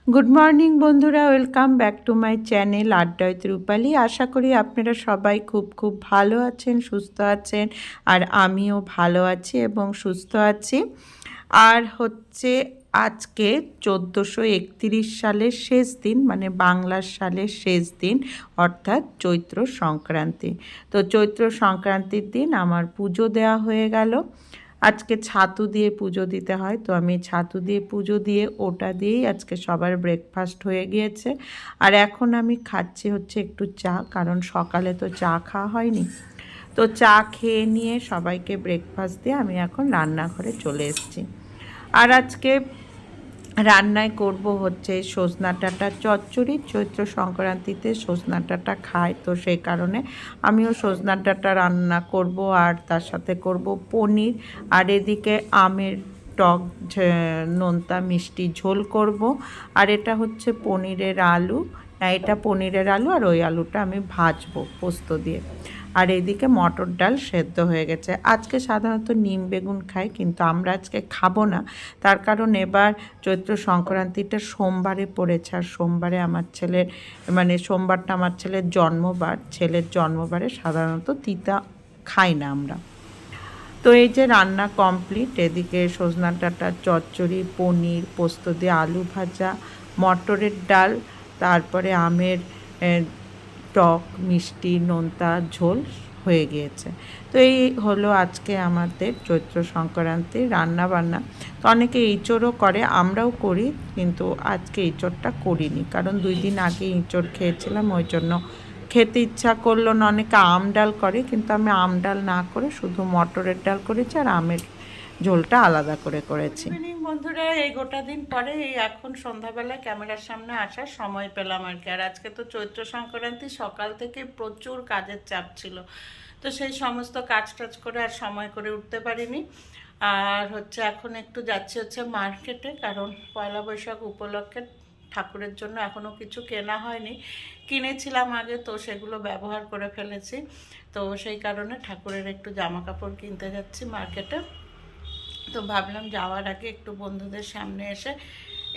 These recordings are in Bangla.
গুড মর্নিং বন্ধুরা, welcome back to my channel আড্ডা উইথ রূপালী। আশা করি আপনারা সবাই খুব ভালো আছেন, সুস্থ আছেন, আর আমিও ভালো আছি এবং সুস্থ আছি। আর হচ্ছে আজকে 1431 সালের শেষ দিন, মানে বাংলার সালের শেষ দিন, অর্থাৎ চৈত্র সংক্রান্তি। তো চৈত্র সংক্রান্তির দিন আমার পুজো দেওয়া হয়ে গেল। আজকে ছাতু দিয়ে পুজো দিতে হয়, তো আমি ছাতু দিয়ে পুজো দিয়ে ওটা দিয়েই আজকে সবার ব্রেকফাস্ট হয়ে গিয়েছে। আর এখন আমি খাচ্ছি হচ্ছে একটু চা, কারণ সকালে তো চা খাওয়া হয়নি। তো চা খেয়ে নিয়ে সবাইকে ব্রেকফাস্ট দিয়ে আমি এখন রান্নাঘরে চলে এসেছি। আর আজকে রান্নায় করব হচ্ছে সজনা ডাঁটার চচ্চড়ি। চৈত্র সংক্রান্তিতে সজনা ডাঁটা খায়, তো সেই কারণে আমিও সজনা ডাঁটা রান্না করব, আর তার সাথে করব পনির। আর এদিকে আমের টক নোনতা মিষ্টি ঝোল করব। আর এটা হচ্ছে পনিরের আলু, এটা পনিরের আলু, আর ওই আলুটা আমি ভাজবো পোস্ত দিয়ে। আর এইদিকে মটর ডাল সেদ্ধ হয়ে গেছে। আজকে সাধারণত নিম বেগুন খাই, কিন্তু আমরা আজকে খাবো না। তার কারণ এবার চৈত্র সংক্রান্তিটা সোমবারে পড়েছে, আর সোমবারে আমার ছেলের, মানে সোমবারটা আমার ছেলের জন্মবার। ছেলের জন্মবারে সাধারণত তিতা খাই না আমরা। তো এই যে রান্না কমপ্লিট, এদিকে সজনা ডাঁটার চচ্চড়ি, পনির, পোস্ত দিয়ে আলু ভাজা, মটরের ডাল, তারপরে আমের টক মিষ্টি নোনতা ঝোল হয়ে গিয়েছে। তো এই হলো আজকে আমাদের চৈত্র সংক্রান্তির রান্না বান্না। তো অনেকে এঁচোড়ও করে, আমরাও করি, কিন্তু আজকে এঁচোড়টা করিনি, কারণ 2 দিন আগে এঁচোড় খেয়েছিলাম, ওই জন্য খেতে ইচ্ছা করলো না। অনেকে আম ডাল করে, কিন্তু আমি আম ডাল না করে শুধু মটরের ডাল করেছি, আর আমের ঝোলটা আলাদা করে করেছি। বন্ধুরা, এই গোটা দিন পরে এই এখন সন্ধ্যাবেলায় ক্যামেরার সামনে আসার সময় পেলাম আর কি। আর আজকে তো চৈত্র সংক্রান্তি, সকাল থেকে প্রচুর কাজের চাপ ছিল, তো সেই সমস্ত কাজ করে আর সময় করে উঠতে পারিনি। আর হচ্ছে এখন একটু যাচ্ছি হচ্ছে মার্কেটে, কারণ পয়লা বৈশাখ উপলক্ষে ঠাকুরের জন্য এখনও কিছু কেনা হয়নি। কিনেছিলাম আগে, তো সেগুলো ব্যবহার করে ফেলেছি। তো সেই কারণে ঠাকুরের একটু জামা কাপড় কিনতে যাচ্ছি মার্কেটে। তো ভাবলাম যাওয়ার আগে একটু বন্ধুদের সামনে এসে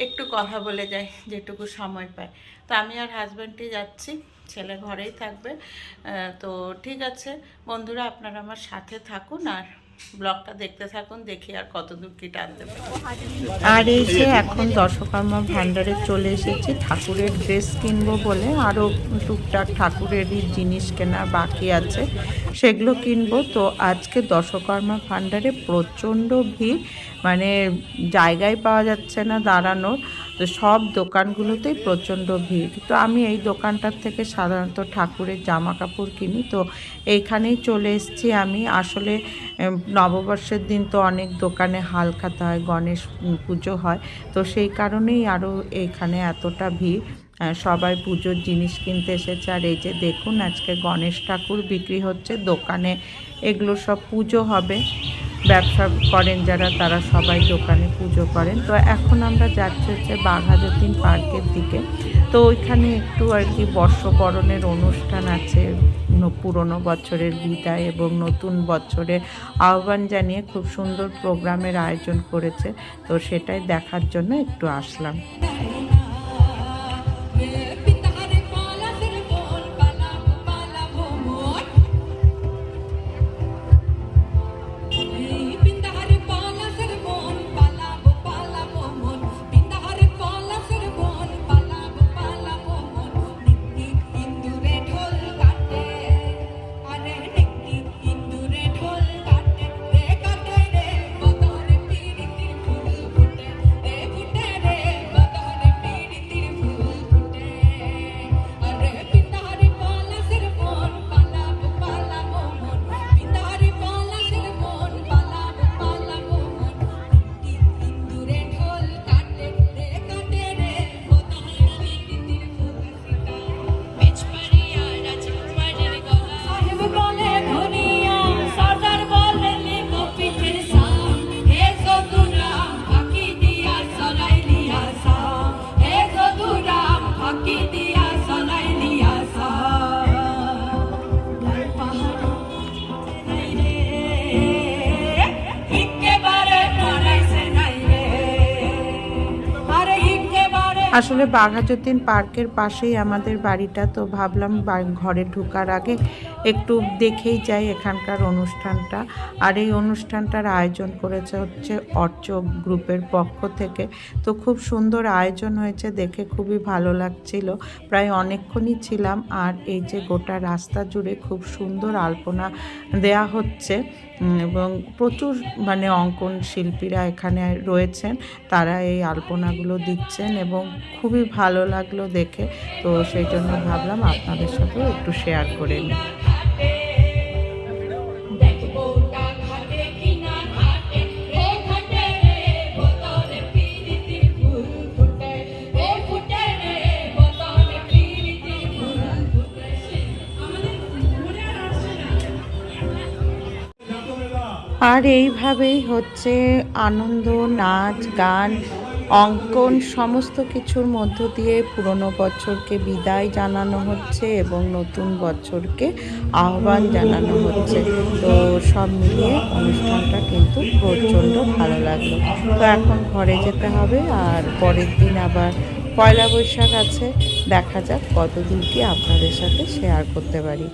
একটু কথা বলে যাই, যেটুকু সময় পাই। তো আমি আর হাজব্যান্ডই যাচ্ছি, ছেলে ঘরেই থাকবে। তো ঠিক আছে বন্ধুরা, আপনারা আমার সাথে থাকুন আর ব্লগটা দেখতে থাকুন, দেখি আর কতদূর কি টানতে পারি। আর এই যে এখন দশকর্মা ভাণ্ডারে চলে এসেছি ঠাকুরের ড্রেস কিনবো বলে। আরও টুকটাক ঠাকুরেরই জিনিস কেনা বাকি আছে, সেগুলো কিনবো। তো আজকে দশকর্মা ভাণ্ডারে প্রচণ্ড ভিড়, মানে জায়গায় পাওয়া যাচ্ছে না দাঁড়ানোর। তো সব দোকানগুলোতেই প্রচণ্ড ভিড়। তো আমি এই দোকানটার থেকে সাধারণত ঠাকুরের জামা কাপড় কিনি, তো এইখানেই চলে এসেছি আমি। আসলে নববর্ষের দিন তো অনেক দোকানে হালখাতা হয়, গণেশ পুজো হয়, তো সেই কারণেই আরও এইখানে এতটা ভিড়। সবাই পুজোর জিনিস কিনতে এসেছে। আর এই যে দেখুন, আজকে গণেশ ঠাকুর বিক্রি হচ্ছে দোকানে। এগুলো সব পুজো হবে, ব্যবসা করেন যারা, তারা সবাই দোকানে পুজো করেন। তো এখন আমরা যাচ্ছি হচ্ছে বাঘাযতীন পার্কের দিকে। তো ওইখানে একটু আর কি বর্ষবরণের অনুষ্ঠান আছে, পুরনো বছরের বিদায় এবং নতুন বছরের আহ্বান জানিয়ে খুব সুন্দর প্রোগ্রামের আয়োজন করেছে, তো সেটাই দেখার জন্য একটু আসলাম। আসলে বাঘাযতীন পার্কের পাশেই আমাদের বাড়িটা, তো ভাবলাম ঘরে ঢোকার আগে একটু দেখেই যাই এখানকার অনুষ্ঠানটা। আর এই অনুষ্ঠানটার আয়োজন করেছে হচ্ছে অর্চ গ্রুপের পক্ষ থেকে। তো খুব সুন্দর আয়োজন হয়েছে, দেখে খুবই ভালো লাগছিল। প্রায় অনেকক্ষণই ছিলাম। আর এই যে গোটা রাস্তা জুড়ে খুব সুন্দর আলপনা দেয়া হচ্ছে এবং প্রচুর মানে অঙ্কন শিল্পীরা এখানে রয়েছেন, তারা এই আলপনাগুলো দিচ্ছেন এবং খুবই ভালো লাগলো দেখে। তো সেই জন্য ভাবলাম আপনাদের সাথেও একটু শেয়ার করে নিই। আর এইভাবেই হচ্ছে আনন্দ, নাচ, গান, অঙ্কন সমস্ত কিছুর মধ্য দিয়ে পুরনো বছরকে বিদায় জানানো হচ্ছে এবং নতুন বছরকে আহ্বান জানানো হচ্ছে। তো সব মিলিয়ে অনুষ্ঠানটা কিন্তু প্রচণ্ড ভালো লাগলো। তো এখন ঘরে যেতে হবে, আর পরের দিন আবার পয়লা বৈশাখ আছে। দেখা যাক কতদূর কি আপনাদের সাথে শেয়ার করতে পারি।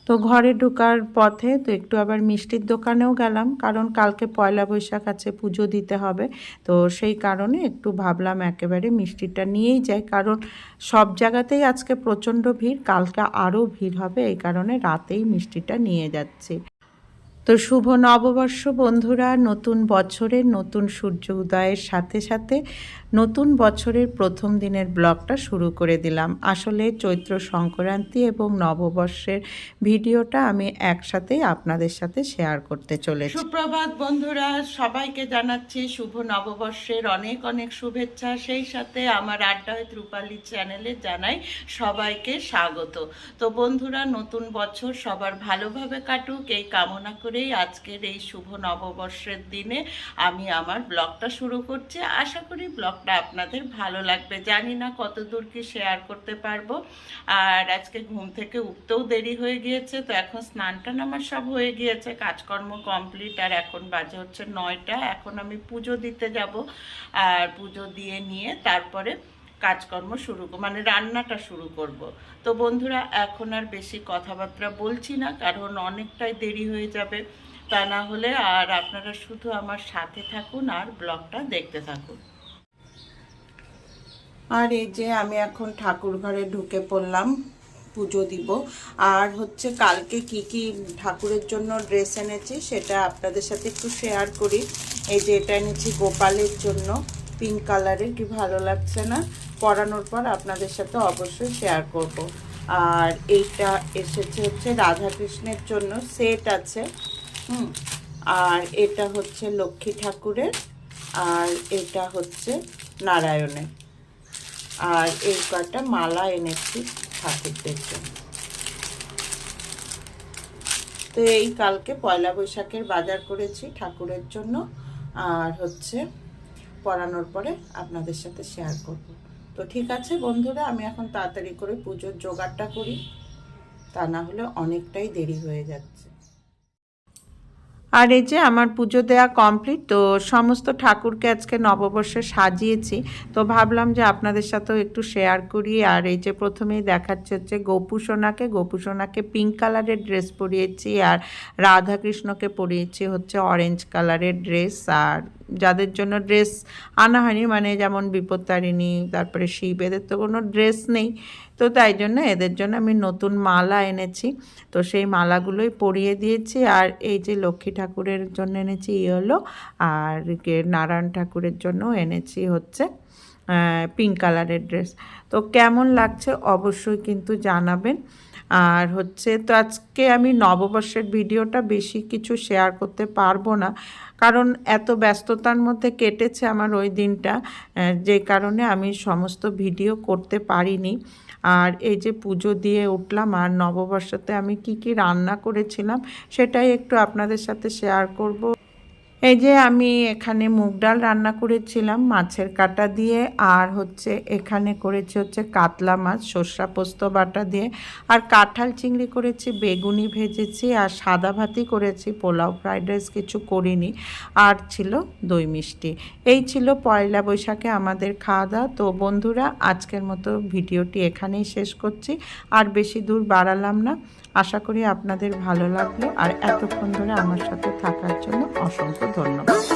তো ঘরে ঢোকার পথে তো একটু আবার মিষ্টির দোকানেও গেলাম, কারণ কালকে পয়লা বৈশাখ আছে, পুজো দিতে হবে। তো সেই কারণে একটু ভাবলাম একেবারে মিষ্টিটা নিয়েই যাই, কারণ সব জায়গাতেই আজকে প্রচণ্ড ভিড়, কালকে আরও ভিড় হবে, এই কারণে রাতেই মিষ্টিটা নিয়ে যাচ্ছি। তো শুভ নববর্ষ বন্ধুরা, নতুন বছরের নতুন সূর্য উদয়ের সাথে সাথে নতুন বছরের প্রথম দিনের ব্লগটা শুরু করে দিলাম। আসলে চৈত্র সংক্রান্তি এবং নববর্ষের ভিডিওটা আমি একসাথেই আপনাদের সাথে শেয়ার করতে চলেছি। সুপ্রভাত বন্ধুরা, সবাইকে জানাচ্ছি শুভ নববর্ষের অনেক অনেক শুভেচ্ছা। সেই সাথে আমার আড্ডা উইথ রূপালী চ্যানেলে জানাই সবাইকে স্বাগত। তো বন্ধুরা, নতুন বছর সবার ভালোভাবে কাটুক এই কামনা করেই আজকের এই শুভ নববর্ষের দিনে আমি আমার ব্লগটা শুরু করছি। আশা করি ব্লগটা আপনাদের ভালো লাগবে। জানি না কতদূর কি শেয়ার করতে পারবো। আর আজকে ঘুম থেকে উঠতেও দেরি হয়ে গিয়েছে, তো এখন স্নানটা আমার সব হয়ে গিয়েছে, কাজকর্ম কমপ্লিট। আর এখন বাজে হচ্ছে 9টা। এখন আমি পুজো দিতে যাব, আর পুজো দিয়ে নিয়ে তারপরে কাজকর্ম শুরু মানে রান্নাটা শুরু করব। তো বন্ধুরা, এখন আর বেশি কথাবার্তা বলছি না, কারণ অনেকটাই দেরি হয়ে যাবে। তা না হলে আর আপনারা শুধু আমার সাথে থাকুন আর ব্লগটা দেখতে থাকুন। আর এই যে আমি এখন ঠাকুর ঘরে ঢুকে পড়লাম, পুজো দিব। আর হচ্ছে কালকে কি কি ঠাকুরের জন্য ড্রেস এনেছি সেটা আপনাদের সাথে একটু শেয়ার করি। এই যে এটা এনেছি গোপালের জন্য, পিঙ্ক কালারের, কি ভালো লাগছে না? পরানোর পর আপনাদের সাথে অবশ্যই শেয়ার করব। আর এইটা এসেছে হচ্ছে রাধা কৃষ্ণের জন্য, সেট আছে। আর এটা হচ্ছে লক্ষ্মী ঠাকুরের, আর এটা হচ্ছে নারায়ণের। আর এই কটা মালা এনেছি ঠাকুরদের জন্য। তো এই কালকে পয়লা বৈশাখের বাজার করেছি ঠাকুরের জন্য, আর হচ্ছে পরানোর পরে আপনাদের সাথে শেয়ার করব। তো ঠিক আছে বন্ধুরা, আমি এখন তাড়াতাড়ি করে পুজোর জোগাড়টা করি, তা না হলে অনেকটাই দেরি হয়ে যাচ্ছে। আর এই যে আমার পুজো দেওয়া কমপ্লিট। তো সমস্ত ঠাকুরকে আজকে নববর্ষে সাজিয়েছি, তো ভাবলাম যে আপনাদের সাথেও একটু শেয়ার করি। আর এই যে প্রথমেই দেখাচ্ছে হচ্ছে গোপুসোনাকে পিঙ্ক কালারের ড্রেস পরিয়েছি, আর রাধাকৃষ্ণকে পরিয়েছি হচ্ছে অরেঞ্জ কালারের ড্রেস। আর যাদের জন্য ড্রেস আনা হয়নি, মানে যেমন বিপত্তারিণী, তারপরে শিব, এদের তো কোনো ড্রেস নেই, তো তাই জন্য এদের জন্য আমি নতুন মালা এনেছি, তো সেই মালাগুলোই পরিয়ে দিয়েছি। আর এই যে লক্ষ্মী ঠাকুরের জন্য এনেছি ইয়েলো, আর নারায়ণ ঠাকুরের জন্য এনেছি হচ্ছে পিঙ্ক কালারের ড্রেস। তো কেমন লাগছে অবশ্যই কিন্তু জানাবেন। আর হচ্ছে তো আজকে আমি নববর্ষের ভিডিওটা বেশি কিছু শেয়ার করতে পারবো না, কারণ এত ব্যস্ততার মধ্যে কেটেছে আমার ওই দিনটা, যে কারণে আমি সমস্ত ভিডিও করতে পারিনি। আর এই যে পুজো দিয়ে উঠলাম, আর নববর্ষতে আমি কি কি রান্না করেছিলাম সেটাই একটু আপনাদের সাথে শেয়ার করব। এই যে আমি এখানে মুগ ডাল রান্না করেছিলাম মাছের কাঁটা দিয়ে, আর হচ্ছে এখানে করেছি হচ্ছে কাতলা মাছ সর্ষা পোস্ত বাটা দিয়ে, আর কাঁঠাল চিংড়ি করেছি, বেগুনি ভেজেছি, আর সাদা ভাতই করেছি, পোলাও ফ্রাইড রাইস কিছু করিনি। আর ছিল দই মিষ্টি। এই ছিল পয়লা বৈশাখে আমাদের খাওয়া দাওয়া। তো বন্ধুরা, আজকের মতো ভিডিওটি এখানেই শেষ করছি, আর বেশি দূর বাড়ালাম না। আশা করি আপনাদের ভালো লাগলো, আর এতক্ষণ ধরে আমার সাথে থাকার জন্য অসংখ্য ধন্যবাদ।